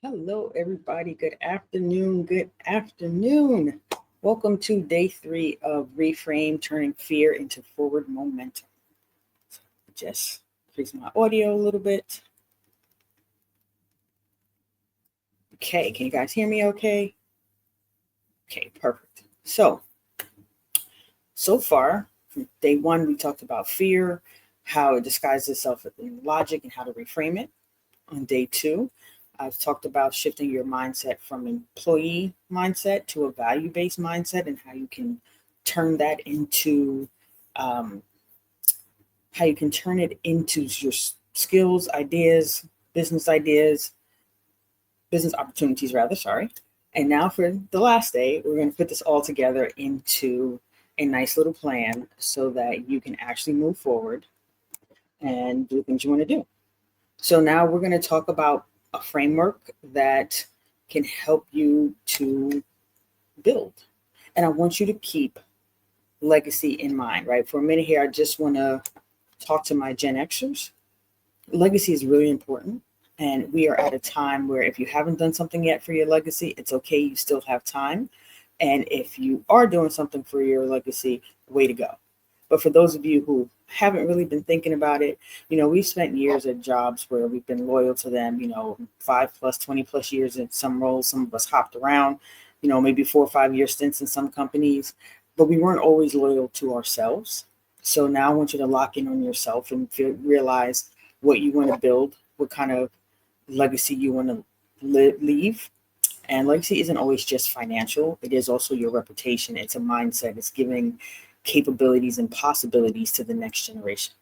Hello, everybody. Good afternoon. Good afternoon. Welcome to day 3 of Reframe, turning fear into forward momentum. Just increase my audio a little bit. Okay, can you guys hear me okay? Okay, perfect. So far, from day 1, we talked about fear, how it disguises itself in logic, and how to reframe it. On day 2, I've talked about shifting your mindset from employee mindset to a value-based mindset and turn that into um, how you can turn it into your skills, ideas, business opportunities rather, sorry. And now for the last day, we're going to put this all together into a nice little plan so that you can actually move forward and do the things you want to do. So now we're going to talk about a framework that can help you to build. And I want you to keep legacy in mind, right? For a minute here, I just want to talk to my Gen Xers. Legacy is really important. And we are at a time where if you haven't done something yet for your legacy, it's okay. You still have time. And if you are doing something for your legacy, way to go. But for those of you who haven't really been thinking about it, we've spent years at jobs where we've been loyal to them, 5 plus, 20 plus years in some roles. Some of us hopped around, maybe 4 or 5 year stints in some companies, but we weren't always loyal to ourselves. So now I want you to lock in on yourself and realize what you want to build, what kind of legacy you want to leave. And legacy isn't always just financial. It is also your reputation. It's a mindset. It's giving capabilities and possibilities to the next generation.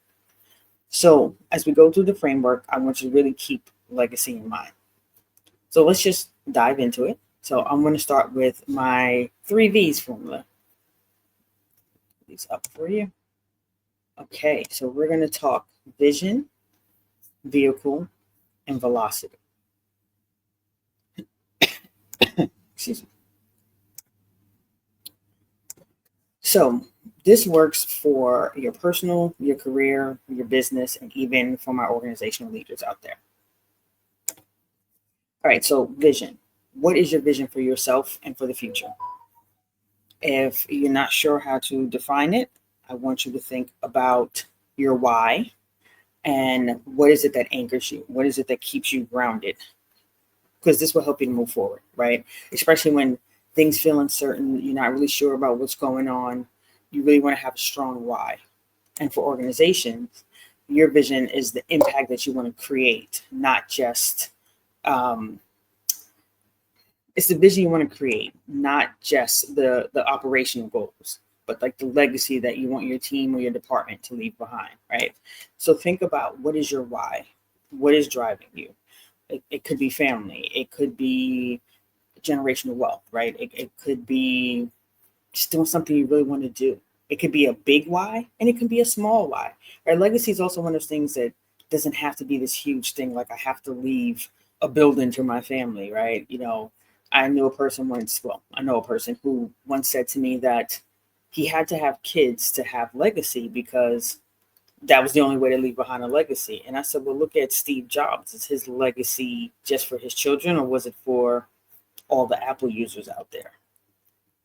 So as we go through the framework, I want you to really keep legacy in mind. So let's just dive into it. So I'm going to start with my 3 V's formula. Put these up for you. Okay, so we're going to talk vision, vehicle, and velocity. Excuse me. So this works for your personal, your career, your business, and even for my organizational leaders out there. All right, so vision. What is your vision for yourself and for the future? If you're not sure how to define it, I want you to think about your why and what is it that anchors you? What is it that keeps you grounded? Because this will help you to move forward, right? Especially when things feel uncertain, you're not really sure about what's going on. You really want to have a strong why. And for organizations, your vision is the impact that you want to create, not just it's the vision you want to create, not just the operational goals, but like the legacy that you want your team or your department to leave behind, right? So think about what is your why, what is driving you. It could be family, it could be generational wealth, right? It could be just doing something you really want to do. It could be a big why and it can be a small why. Right? Legacy is also one of those things that doesn't have to be this huge thing like I have to leave a building to my family, right? I knew a person once, well, I know a person who once said to me that he had to have kids to have legacy because that was the only way to leave behind a legacy. And I said, well, look at Steve Jobs. Is his legacy just for his children or was it for all the Apple users out there?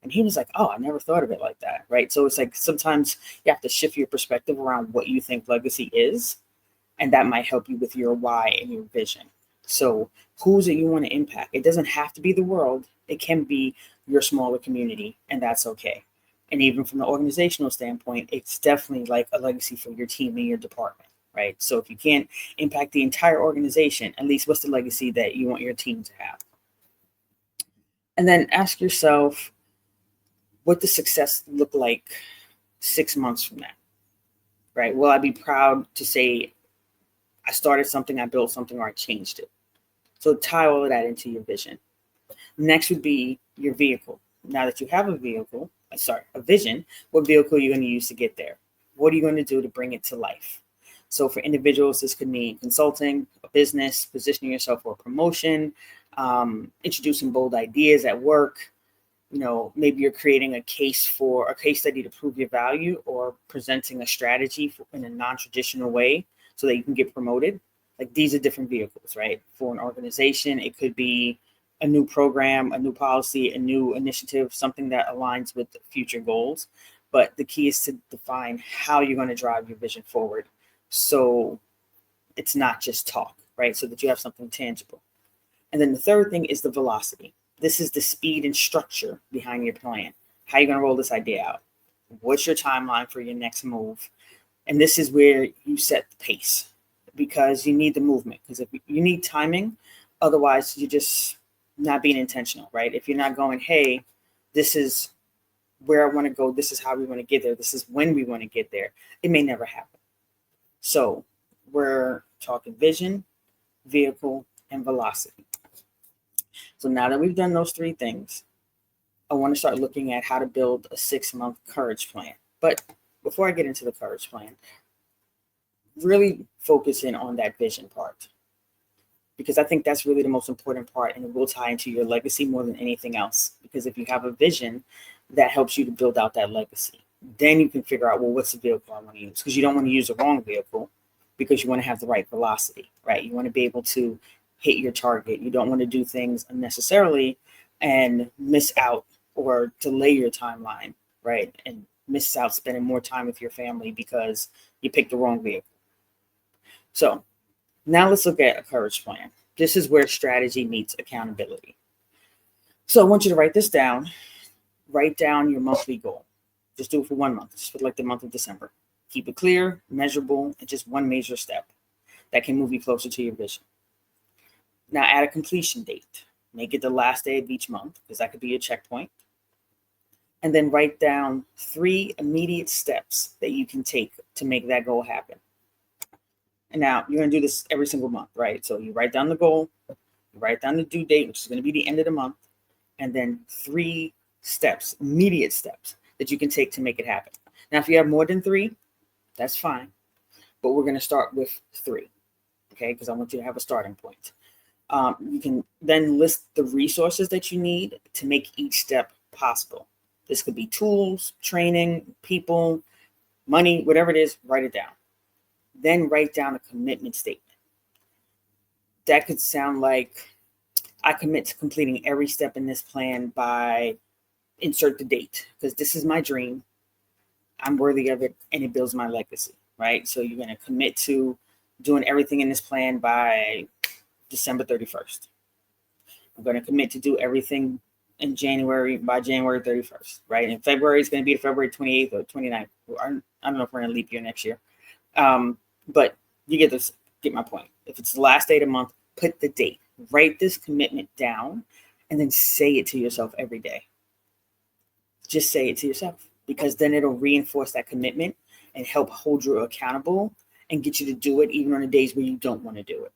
And he was like, oh, I never thought of it like that. Right. So it's like sometimes you have to shift your perspective around what you think legacy is. And that might help you with your why and your vision. So who's it you want to impact? It doesn't have to be the world. It can be your smaller community, and that's okay. And even from the organizational standpoint, it's definitely like a legacy for your team and your department, right? So if you can't impact the entire organization, at least what's the legacy that you want your team to have? And then ask yourself, what does success look like 6 months from now, right? Will I be proud to say I started something, I built something, or I changed it? So tie all of that into your vision. Next would be your vehicle. Now that you have a vision, what vehicle are you going to use to get there? What are you going to do to bring it to life? So for individuals, this could mean consulting, a business, positioning yourself for a promotion, introducing bold ideas at work. Maybe you're creating a case study to prove your value or presenting a strategy in a non-traditional way so that you can get promoted. Like these are different vehicles, right? For an organization, it could be a new program, a new policy, a new initiative, something that aligns with future goals. But the key is to define how you're going to drive your vision forward. So it's not just talk, right? So that you have something tangible. And then the third thing is the velocity. This is the speed and structure behind your plan. How are you going to roll this idea out? What's your timeline for your next move? And this is where you set the pace, because you need the movement. Because if you need timing, otherwise you're just not being intentional, right? If you're not going, hey, this is where I want to go, this is how we want to get there, this is when we want to get there, it may never happen. So we're talking vision, vehicle, and velocity. So now that we've done those three things, I want to start looking at how to build a 6-month courage plan. But before I get into the courage plan, really focus in on that vision part, because I think that's really the most important part, and it will tie into your legacy more than anything else. Because if you have a vision, that helps you to build out that legacy. Then you can figure out, well, what's the vehicle I want to use? Because you don't want to use the wrong vehicle, because you want to have the right velocity, right? You want to be able to hit your target. You don't want to do things unnecessarily and miss out or delay your timeline, right? And miss out spending more time with your family because you picked the wrong vehicle. So now let's look at a courage plan. This is where strategy meets accountability. So I want you to write this down. Write down your monthly goal. Just do it for 1 month, just for like the month of December. Keep it clear, measurable, and just one major step that can move you closer to your vision. Now add a completion date. Make it the last day of each month, because that could be a checkpoint. And then write down 3 immediate steps that you can take to make that goal happen. And now you're going to do this every single month, right? So you write down the goal, you write down the due date, which is going to be the end of the month, and then 3 steps, immediate steps that you can take to make it happen. Now, if you have more than 3, that's fine, but we're going to start with 3, okay? Because I want you to have a starting point. You can then list the resources that you need to make each step possible. This could be tools, training, people, money, whatever it is, write it down. Then write down a commitment statement. That could sound like, I commit to completing every step in this plan by insert the date, because this is my dream. I'm worthy of it, and it builds my legacy, right? So you're going to commit to doing everything in this plan by December 31st. I'm going to commit to do everything in January by January 31st, right? In February, it's going to be February 28th or 29th. I don't know if we're going to leap year next year. But you get my point. If it's the last day of the month, put the date. Write this commitment down and then say it to yourself every day. Just say it to yourself, because then it'll reinforce that commitment and help hold you accountable and get you to do it even on the days where you don't want to do it.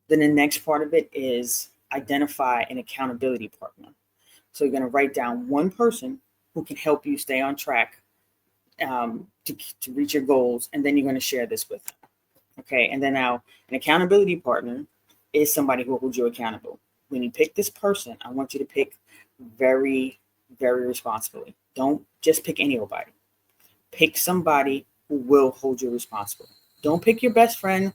Then the next part of it is identify an accountability partner. So you're going to write down one person who can help you stay on track to reach your goals, and then you're going to share this with them. Okay, and then now an accountability partner is somebody who will hold you accountable. When you pick this person, I want you to pick very, very responsibly. Don't just pick anybody. Pick somebody who will hold you responsible. Don't pick your best friend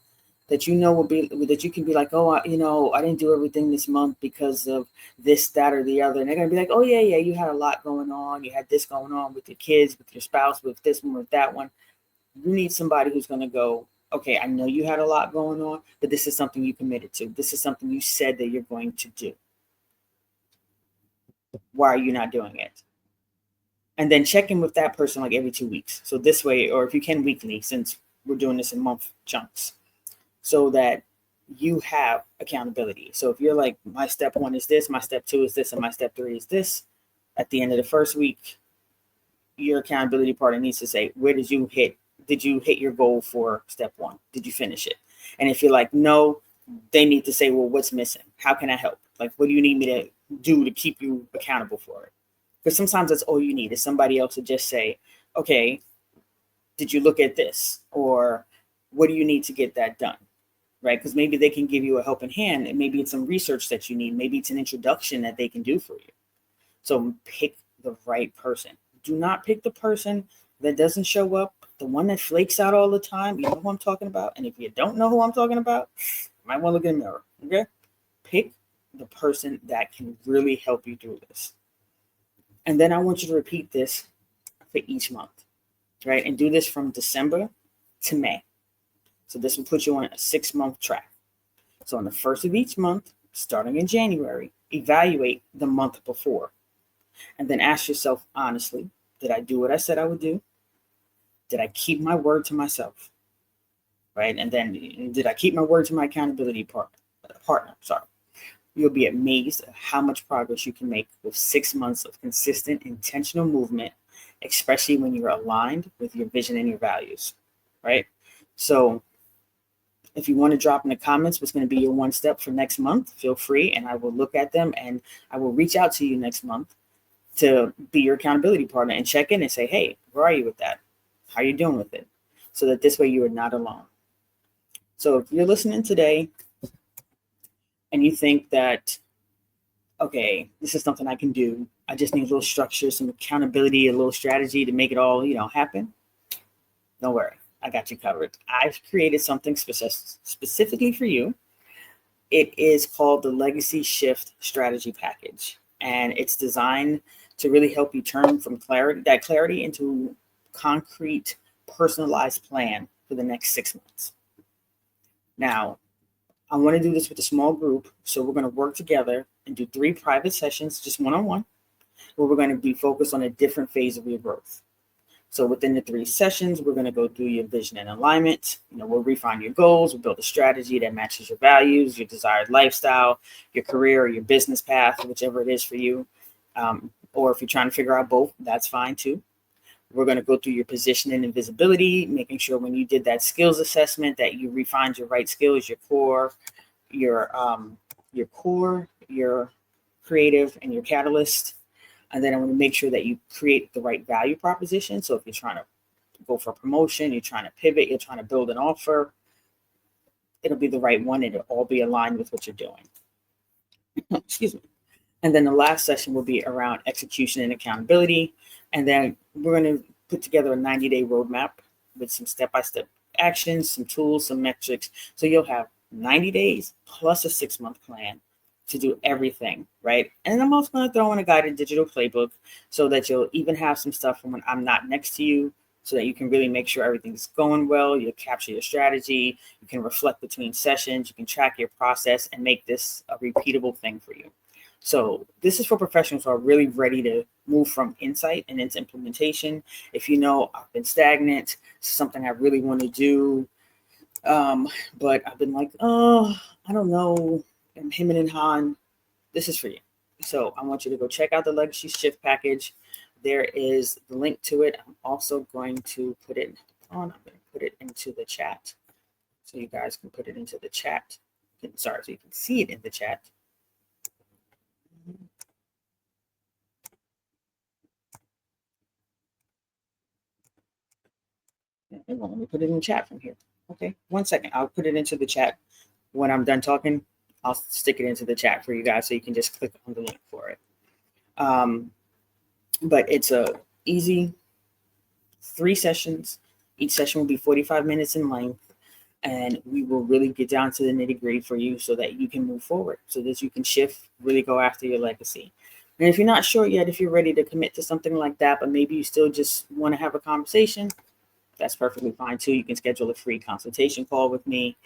that you know that you can be like, oh, I didn't do everything this month because of this, that, or the other. And they're going to be like, oh, yeah, you had a lot going on. You had this going on with your kids, with your spouse, with this one, with that one. You need somebody who's going to go, okay, I know you had a lot going on, but this is something you committed to. This is something you said that you're going to do. Why are you not doing it? And then check in with that person like every 2 weeks. So this way, or if you can weekly, since we're doing this in month chunks, so that you have accountability. So if you're like, my step 1 is this, my step 2 is this, and my step 3 is this, at the end of the first week, your accountability partner needs to say, where did you hit your goal for step 1? Did you finish it? And if you're like, no, they need to say, well, what's missing? How can I help? Like, what do you need me to do to keep you accountable for it? Because sometimes that's all you need, is somebody else to just say, okay, did you look at this? Or what do you need to get that done? Right? Because maybe they can give you a helping hand, and maybe it's some research that you need. Maybe it's an introduction that they can do for you. So pick the right person. Do not pick the person that doesn't show up, the one that flakes out all the time, you know who I'm talking about. And if you don't know who I'm talking about, you might want to look in the mirror. Okay? Pick the person that can really help you through this. And then I want you to repeat this for each month, right? And do this from December to May. So this will put you on a 6-month track. So on the first of each month, starting in January, evaluate the month before. And then ask yourself honestly, did I do what I said I would do? Did I keep my word to myself? Right? And then did I keep my word to my accountability partner? Sorry. You'll be amazed at how much progress you can make with 6 months of consistent, intentional movement, especially when you're aligned with your vision and your values, right? So if you want to drop in the comments what's going to be your one step for next month, feel free, and I will look at them and I will reach out to you next month to be your accountability partner and check in and say, hey, where are you with that? How are you doing with it? So that this way you are not alone. So if you're listening today and you think that, okay, this is something I can do, I just need a little structure, some accountability, a little strategy to make it all, happen. Don't worry, I got you covered. I've created something specifically for you. It is called the Legacy Shift Strategy Package, and it's designed to really help you turn from clarity into concrete, personalized plan for the next 6 months. Now, I want to do this with a small group, so we're going to work together and do 3 private sessions, just one-on-one, where we're going to be focused on a different phase of your growth. So within the 3 sessions, we're going to go through your vision and alignment. We'll refine your goals. We'll build a strategy that matches your values, your desired lifestyle, your career, or your business path, whichever it is for you. Or if you're trying to figure out both, that's fine too. We're going to go through your positioning and visibility, making sure when you did that skills assessment that you refined your right skills, your core, your creative, and your catalyst. And then I want to make sure that you create the right value proposition. So if you're trying to go for a promotion, you're trying to pivot, you're trying to build an offer, it'll be the right one. It'll all be aligned with what you're doing. Excuse me. And then the last session will be around execution and accountability. And then we're going to put together a 90-day roadmap with some step-by-step actions, some tools, some metrics. So you'll have 90 days plus a 6-month plan to do everything, right? And I'm also going to throw in a guided digital playbook so that you'll even have some stuff from when I'm not next to you, so that you can really make sure everything's going well. You'll capture your strategy. You can reflect between sessions. You can track your process and make this a repeatable thing for you. So this is for professionals who are really ready to move from insight and into implementation. If I've been stagnant, it's something I really want to do, but I've been like, I don't know, I'm hemming and hawing. This is for you. So I want you to go check out the Legacy Shift package. There is the link to it. I'm also going to put it on. I'm going to put it into the chat, so you guys can put it into the chat. So you can see it in the chat. Let me put it in the chat from here. Okay, 1 second. I'll put it into the chat when I'm done talking. I'll stick it into the chat for you guys, so you can just click on the link for it. But it's a easy 3 sessions. Each session will be 45 minutes in length, and we will really get down to the nitty-gritty for you so that you can move forward, so that you can shift, really go after your legacy. And if you're not sure yet if you're ready to commit to something like that, but maybe you still just want to have a conversation, that's perfectly fine too. You can schedule a free consultation call with me,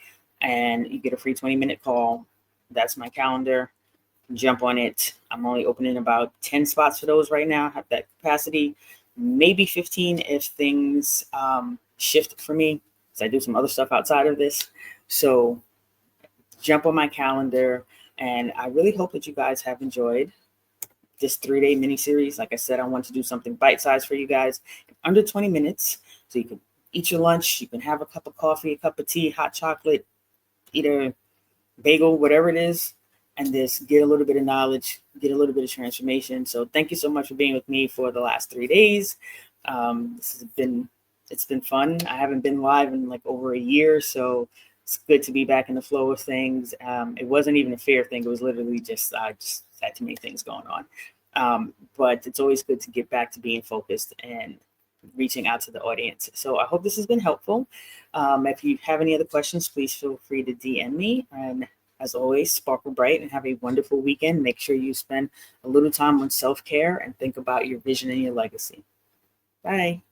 and you get a free 20-minute call. That's my calendar. Jump on it. I'm only opening about 10 spots for those right now. I have that capacity, maybe 15 if things shift for me, because I do some other stuff outside of this. So jump on my calendar, and I really hope that you guys have enjoyed this 3-day mini series. Like I said, I want to do something bite-sized for you guys in under 20 minutes. So you can eat your lunch, you can have a cup of coffee, a cup of tea, hot chocolate, eat a bagel, whatever it is, and just get a little bit of knowledge, get a little bit of transformation. So thank you so much for being with me for the last 3 days. It's been fun. I haven't been live in like over a year, so it's good to be back in the flow of things. It wasn't even a fair thing. It was literally just I just had too many things going on. But it's always good to get back to being focused and reaching out to the audience. So I hope this has been helpful. If you have any other questions, please feel free to DM me. And as always, sparkle bright and have a wonderful weekend. Make sure you spend a little time on self-care and think about your vision and your legacy. Bye.